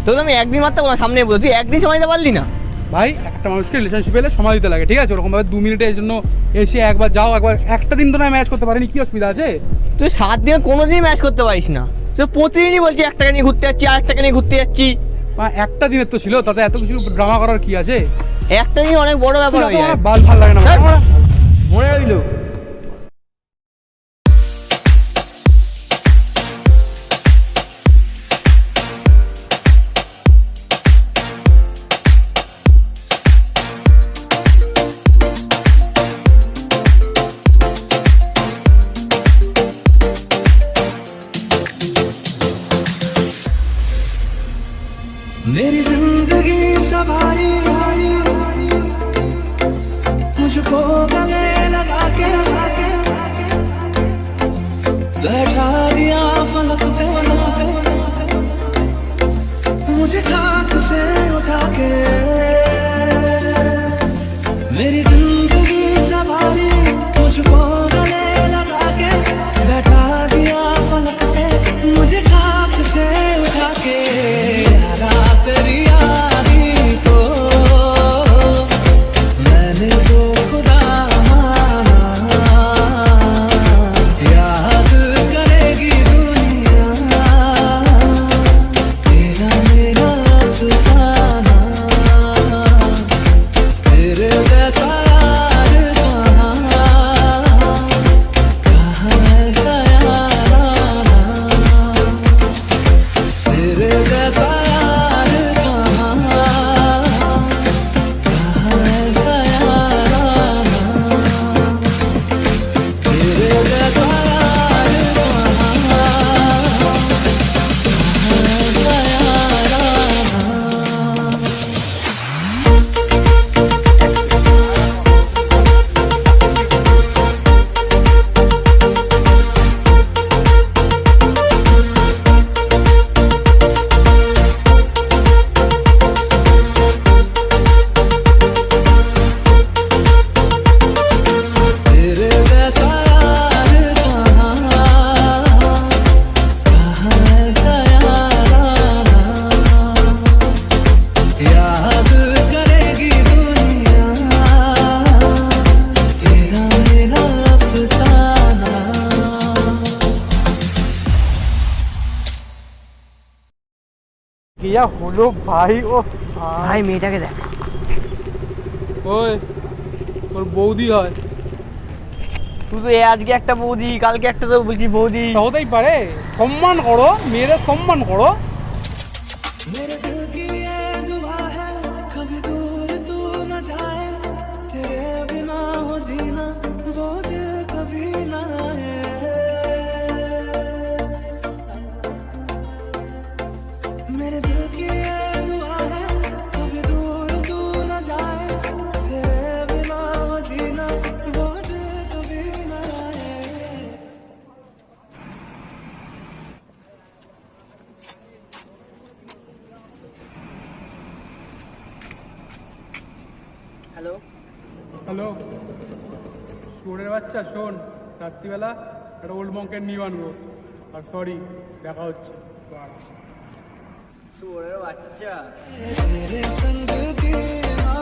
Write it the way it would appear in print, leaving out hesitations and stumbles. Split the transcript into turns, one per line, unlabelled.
তো আমি একদিন মাত্র সামনে বলতো, তুই একদিন সময় দিতে পারলি না?
ভাই একটা মানুষকে রিলেশনশিপে এলে সময় দিতে লাগে, ঠিক আছে? ওরকমভাবে 2 মিনিটের জন্য এসে একবার যাও, একবার একটা দিন তো না ম্যাচ করতে পারিনি, কি অসুবিধা আছে?
তুই 7 দিনে কোনোদিনই ম্যাচ করতে পারিস না, তুই প্রতিদিনই বলছি একটাকে নিয়ে ঘুরতে যাচ্ছি, আরেকটাকে নিয়ে ঘুরতে যাচ্ছি।
একটা দিনের তো ছিল, তাতে এত কিছু ড্রামা করার কি আছে?
একটা নিয়ে অনেক বড় ব্যাপার হয়ে যায়।
ভাল লাগে না
মনে হইলো
मेरी जिंदगी सवारी मुझको गले लगा के बैठा दिया फलक पे, मुझे खाक से उठा के। मेरी जिंदगी सवारी मुझको गले लगा के बैठा दिया फलक पे, मुझे खाक से उठा के। तेरी यारी को मैंने तो खुदा माना, याद करेगी दुनिया तेरा मेरा अफसाना। तेरे जैसा यार कहाँ ऐसा याराना, तेरे जैसा
क्या হলো ভাই? ও
ভাই মেয়েটাকে দেখ।
ওই তোর বৌদি হয়?
তুই তো আজকে একটা বৌদি, কালকে একটা তো বলছি বৌদি।
হতেই পারে, সম্মান করো, মেয়েদের সম্মান করো।
मेरे दिल की ये दुआ है कभी दूर तू न जाए, तेरे बिना हो जीना वो दिल कभी न आए। मेरे दिल की ये दुआ है कभी दूर तू न जाए, तेरे बिना हो जीना वो दिल कभी न आए।
হ্যালো
হ্যালো, শুয়োরের বাচ্চা শোন, রাত্রিবেলা একটা ওল্ড মঙ্কের নিয়ে আনবো। আর সরি, দেখা হচ্ছে।
শুয়োরের বাচ্চা
तेरे संग जीना